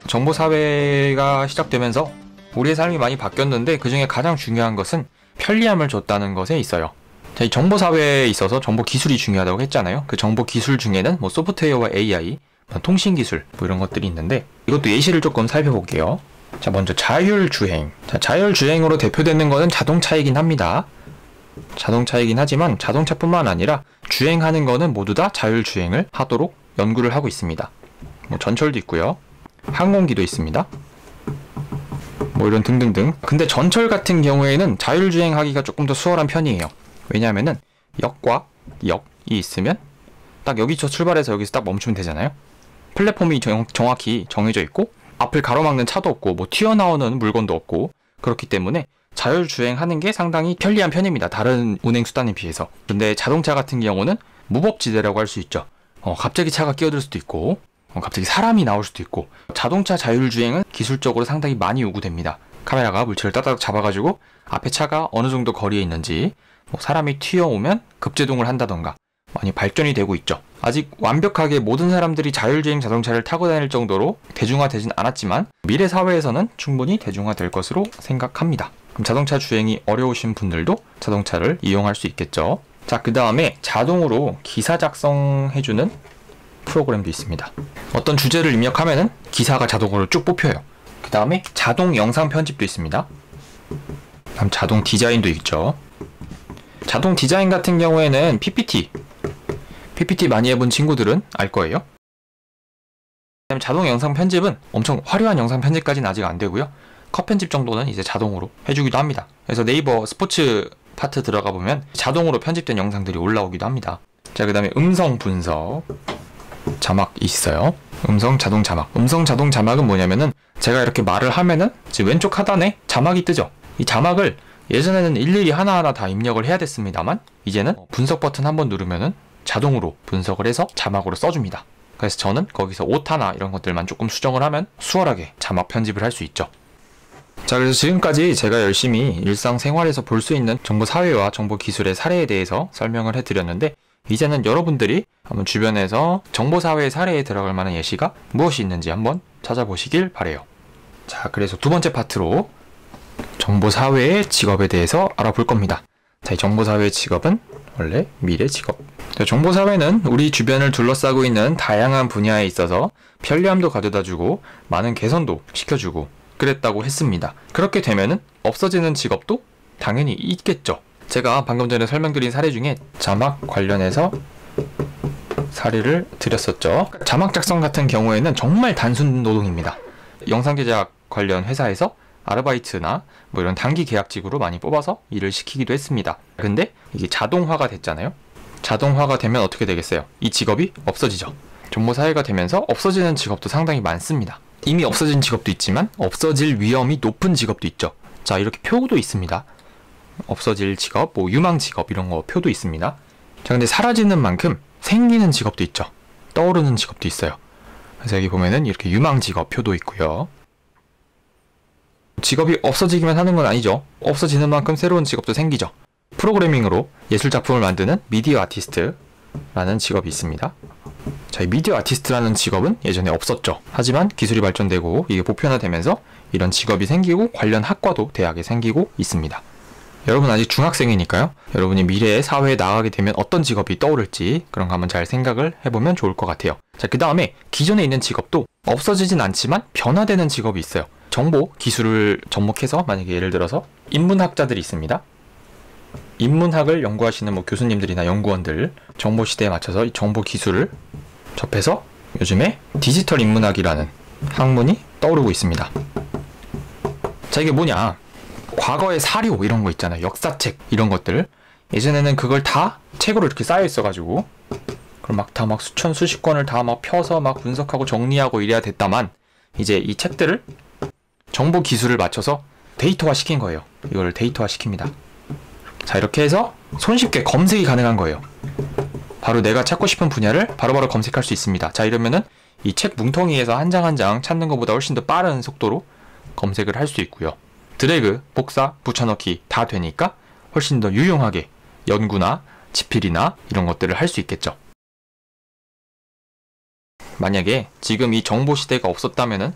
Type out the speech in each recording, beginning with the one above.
정보사회가 시작되면서 우리의 삶이 많이 바뀌었는데 그 중에 가장 중요한 것은 편리함을 줬다는 것에 있어요. 자, 이 정보사회에 있어서 정보기술이 중요하다고 했잖아요. 그 정보기술 중에는 뭐 소프트웨어와 AI, 통신기술 이런 것들이 있는데 이것도 예시를 조금 살펴볼게요. 자, 먼저 자율주행. 자, 자율주행으로 대표되는 것은 자동차이긴 합니다. 자동차이긴 하지만 자동차뿐만 아니라 주행하는 거는 모두 다 자율주행을 하도록 연구를 하고 있습니다. 뭐 전철도 있고요. 항공기도 있습니다. 뭐 이런 등등등. 근데 전철 같은 경우에는 자율주행하기가 조금 더 수월한 편이에요. 왜냐하면은 역과 역이 있으면 딱 여기서 출발해서 여기서 딱 멈추면 되잖아요. 플랫폼이 정확히 정해져 있고 앞을 가로막는 차도 없고 뭐 튀어나오는 물건도 없고 그렇기 때문에 자율주행하는 게 상당히 편리한 편입니다. 다른 운행수단에 비해서. 근데 자동차 같은 경우는 무법지대라고 할 수 있죠. 갑자기 차가 끼어들 수도 있고 갑자기 사람이 나올 수도 있고. 자동차 자율주행은 기술적으로 상당히 많이 요구됩니다. 카메라가 물체를 따닥 잡아가지고 앞에 차가 어느 정도 거리에 있는지, 뭐 사람이 튀어오면 급제동을 한다던가 많이 발전이 되고 있죠. 아직 완벽하게 모든 사람들이 자율주행 자동차를 타고 다닐 정도로 대중화되진 않았지만 미래 사회에서는 충분히 대중화될 것으로 생각합니다. 그럼 자동차 주행이 어려우신 분들도 자동차를 이용할 수 있겠죠. 자, 그 다음에 자동으로 기사 작성해주는 프로그램도 있습니다. 어떤 주제를 입력하면은 기사가 자동으로 쭉 뽑혀요. 그 다음에 자동 영상 편집도 있습니다. 다음 자동 디자인도 있죠. 자동 디자인 같은 경우에는 PPT 많이 해본 친구들은 알 거예요. 그다음에 자동 영상 편집은 엄청 화려한 영상 편집까지는 아직 안 되고요. 컷 편집 정도는 이제 자동으로 해주기도 합니다. 그래서 네이버 스포츠 파트 들어가 보면 자동으로 편집된 영상들이 올라오기도 합니다. 자, 그 다음에 음성 분석, 자막 있어요. 음성 자동 자막. 음성 자동 자막은 뭐냐면은 제가 이렇게 말을 하면은 지금 왼쪽 하단에 자막이 뜨죠. 이 자막을 예전에는 일일이 하나하나 다 입력을 해야 됐습니다만 이제는 분석 버튼 한번 누르면은 자동으로 분석을 해서 자막으로 써줍니다. 그래서 저는 거기서 오타나 이런 것들만 조금 수정을 하면 수월하게 자막 편집을 할 수 있죠. 자, 그래서 지금까지 제가 열심히 일상생활에서 볼 수 있는 정보사회와 정보기술의 사례에 대해서 설명을 해드렸는데 이제는 여러분들이 한번 주변에서 정보사회의 사례에 들어갈 만한 예시가 무엇이 있는지 한번 찾아보시길 바래요. 자, 그래서 두 번째 파트로 정보사회의 직업에 대해서 알아볼 겁니다. 자, 이 정보사회의 직업은 원래 미래 직업. 정보사회는 우리 주변을 둘러싸고 있는 다양한 분야에 있어서 편리함도 가져다주고 많은 개선도 시켜주고 그랬다고 했습니다. 그렇게 되면은 없어지는 직업도 당연히 있겠죠. 제가 방금 전에 설명드린 사례 중에 자막 관련해서 사례를 드렸었죠. 자막 작성 같은 경우에는 정말 단순 노동입니다. 영상 제작 관련 회사에서 아르바이트나 뭐 이런 단기 계약직으로 많이 뽑아서 일을 시키기도 했습니다. 근데 이게 자동화가 됐잖아요. 자동화가 되면 어떻게 되겠어요? 이 직업이 없어지죠. 정보사회가 되면서 없어지는 직업도 상당히 많습니다. 이미 없어진 직업도 있지만 없어질 위험이 높은 직업도 있죠. 자, 이렇게 표도 있습니다. 없어질 직업, 뭐 유망 직업 이런 거 표도 있습니다. 자, 근데 사라지는 만큼 생기는 직업도 있죠. 떠오르는 직업도 있어요. 그래서 여기 보면은 이렇게 유망 직업 표도 있고요. 직업이 없어지기만 하는 건 아니죠. 없어지는 만큼 새로운 직업도 생기죠. 프로그래밍으로 예술작품을 만드는 미디어 아티스트라는 직업이 있습니다. 자, 이 미디어 아티스트라는 직업은 예전에 없었죠. 하지만 기술이 발전되고 이게 보편화되면서 이런 직업이 생기고 관련 학과도 대학에 생기고 있습니다. 여러분 아직 중학생이니까요. 여러분이 미래의 사회에 나가게 되면 어떤 직업이 떠오를지 그런 거 한번 잘 생각을 해보면 좋을 것 같아요. 자, 그 다음에 기존에 있는 직업도 없어지진 않지만 변화되는 직업이 있어요. 정보, 기술을 접목해서 만약에 예를 들어서 인문학자들이 있습니다. 인문학을 연구하시는 뭐 교수님들이나 연구원들, 정보 시대에 맞춰서 이 정보 기술을 접해서 요즘에 디지털 인문학이라는 학문이 떠오르고 있습니다. 자, 이게 뭐냐? 과거의 사료 이런 거 있잖아요. 역사책 이런 것들. 예전에는 그걸 다 책으로 이렇게 쌓여 있어가지고 그걸 막 수천 수십 권을 다 막 펴서 막 분석하고 정리하고 이래야 됐다만 이제 이 책들을 정보 기술을 맞춰서 데이터화 시킨 거예요. 이걸 데이터화 시킵니다. 자, 이렇게 해서 손쉽게 검색이 가능한 거예요. 바로 내가 찾고 싶은 분야를 바로바로 검색할 수 있습니다. 자, 이러면은 이 책 뭉텅이에서 한 장 한 장 찾는 것보다 훨씬 더 빠른 속도로 검색을 할 수 있고요. 드래그, 복사, 붙여넣기 다 되니까 훨씬 더 유용하게 연구나 집필이나 이런 것들을 할 수 있겠죠. 만약에 지금 이 정보 시대가 없었다면은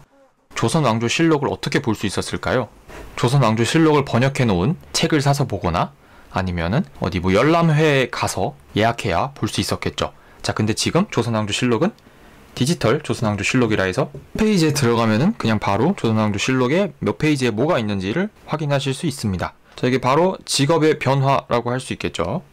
조선왕조실록을 어떻게 볼 수 있었을까요? 조선왕조실록을 번역해 놓은 책을 사서 보거나 아니면은 어디 뭐 열람회에 가서 예약해야 볼 수 있었겠죠. 자, 근데 지금 조선왕조실록은 디지털 조선왕조실록이라 해서 페이지에 들어가면은 그냥 바로 조선왕조실록에 몇 페이지에 뭐가 있는지를 확인하실 수 있습니다. 자, 이게 바로 직업의 변화라고 할 수 있겠죠.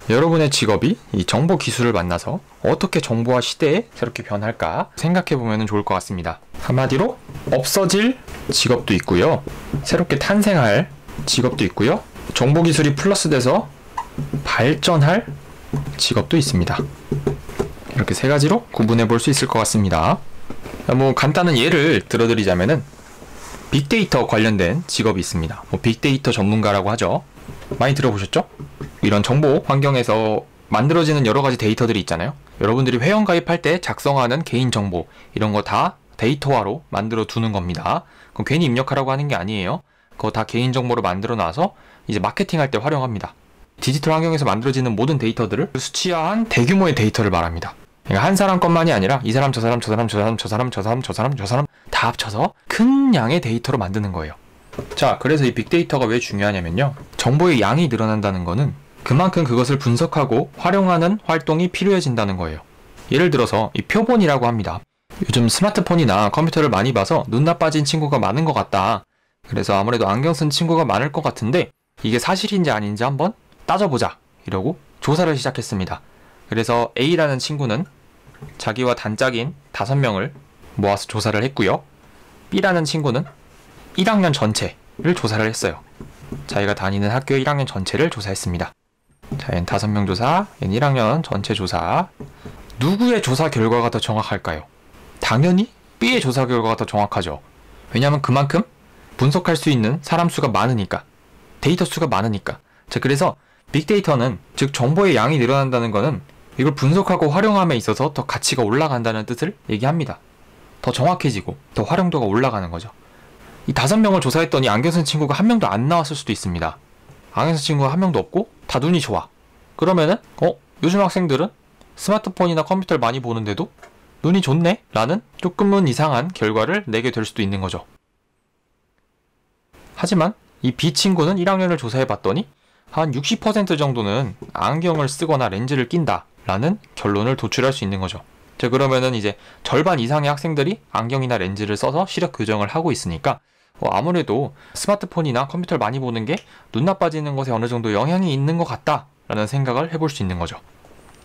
여러분의 직업이 이 정보 기술을 만나서 어떻게 정보화 시대에 새롭게 변할까 생각해 보면 좋을 것 같습니다. 한마디로 없어질 직업도 있고요, 새롭게 탄생할 직업도 있고요, 정보 기술이 플러스돼서 발전할 직업도 있습니다. 이렇게 세 가지로 구분해 볼 수 있을 것 같습니다. 뭐 간단한 예를 들어드리자면은 빅데이터 관련된 직업이 있습니다. 뭐 빅데이터 전문가라고 하죠. 많이 들어보셨죠? 이런 정보 환경에서 만들어지는 여러 가지 데이터들이 있잖아요. 여러분들이 회원 가입할 때 작성하는 개인정보 이런 거 다 데이터화로 만들어 두는 겁니다. 그럼 괜히 입력하라고 하는 게 아니에요. 그거 다 개인정보로 만들어 놔서 이제 마케팅할 때 활용합니다. 디지털 환경에서 만들어지는 모든 데이터들을 수치화한 대규모의 데이터를 말합니다. 그러니까 한 사람 것만이 아니라 이 사람, 저 사람, 저 사람, 저 사람, 저 사람, 저 사람, 저 사람, 저 사람 다 합쳐서 큰 양의 데이터로 만드는 거예요. 자, 그래서 이 빅데이터가 왜 중요하냐면요, 정보의 양이 늘어난다는 거는 그만큼 그것을 분석하고 활용하는 활동이 필요해진다는 거예요. 예를 들어서 이 표본이라고 합니다. 요즘 스마트폰이나 컴퓨터를 많이 봐서 눈 나빠진 친구가 많은 것 같다. 그래서 아무래도 안경 쓴 친구가 많을 것 같은데 이게 사실인지 아닌지 한번 따져보자 이러고 조사를 시작했습니다. 그래서 A라는 친구는 자기와 단짝인 5명을 모아서 조사를 했고요, B라는 친구는 1학년 전체를 조사를 했어요. 자기가 다니는 학교의 1학년 전체를 조사했습니다. 자, 얘는 5명 조사, 얘는 1학년 전체 조사. 누구의 조사 결과가 더 정확할까요? 당연히 B의 조사 결과가 더 정확하죠. 왜냐하면 그만큼 분석할 수 있는 사람 수가 많으니까, 데이터 수가 많으니까. 자, 그래서 빅데이터는, 즉 정보의 양이 늘어난다는 것은 이걸 분석하고 활용함에 있어서 더 가치가 올라간다는 뜻을 얘기합니다. 더 정확해지고 더 활용도가 올라가는 거죠. 이 5명을 조사했더니 안경 쓴 친구가 한 명도 안 나왔을 수도 있습니다. 안경 쓴 친구가 한 명도 없고 다 눈이 좋아. 그러면은 요즘 학생들은 스마트폰이나 컴퓨터를 많이 보는데도 눈이 좋네? 라는 조금은 이상한 결과를 내게 될 수도 있는 거죠. 하지만 이 B 친구는 1학년을 조사해 봤더니 한 60% 정도는 안경을 쓰거나 렌즈를 낀다 라는 결론을 도출할 수 있는 거죠. 자, 그러면은 이제 절반 이상의 학생들이 안경이나 렌즈를 써서 시력 교정을 하고 있으니까 아무래도 스마트폰이나 컴퓨터를 많이 보는 게 눈 나빠지는 것에 어느 정도 영향이 있는 것 같다 라는 생각을 해볼 수 있는 거죠.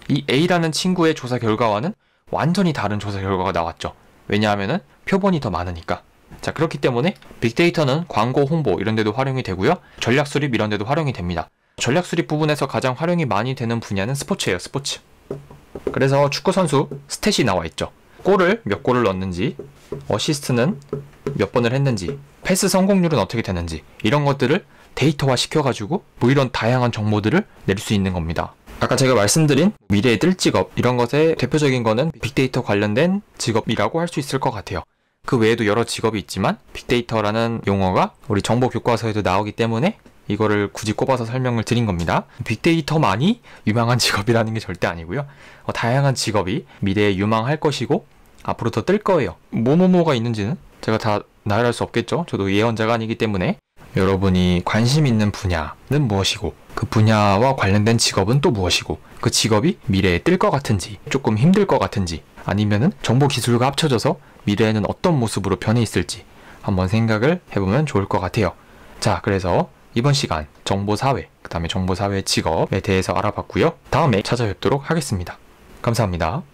이 A라는 친구의 조사 결과와는 완전히 다른 조사 결과가 나왔죠. 왜냐하면은 표본이 더 많으니까. 자, 그렇기 때문에 빅데이터는 광고 홍보 이런 데도 활용이 되고요, 전략 수립 이런 데도 활용이 됩니다. 전략 수립 부분에서 가장 활용이 많이 되는 분야는 스포츠예요, 스포츠. 그래서 축구선수 스탯이 나와 있죠. 골을 몇 골을 넣었는지, 어시스트는 몇 번을 했는지, 패스 성공률은 어떻게 되는지, 이런 것들을 데이터화 시켜가지고 뭐 이런 다양한 정보들을 낼 수 있는 겁니다. 아까 제가 말씀드린 미래의 뜰 직업 이런 것의 대표적인 거는 빅데이터 관련된 직업이라고 할 수 있을 것 같아요. 그 외에도 여러 직업이 있지만 빅데이터라는 용어가 우리 정보 교과서에도 나오기 때문에 이거를 굳이 꼽아서 설명을 드린 겁니다. 빅데이터만이 유망한 직업이라는 게 절대 아니고요, 다양한 직업이 미래에 유망할 것이고 앞으로 더 뜰 거예요. 뭐가 있는지는 제가 다 나열할 수 없겠죠. 저도 예언자가 아니기 때문에. 여러분이 관심 있는 분야는 무엇이고 그 분야와 관련된 직업은 또 무엇이고 그 직업이 미래에 뜰 것 같은지 조금 힘들 것 같은지 아니면은 정보 기술과 합쳐져서 미래에는 어떤 모습으로 변해 있을지 한번 생각을 해보면 좋을 것 같아요. 자, 그래서 이번 시간 정보사회, 그 다음에 정보사회 직업에 대해서 알아봤고요. 다음에 찾아뵙도록 하겠습니다. 감사합니다.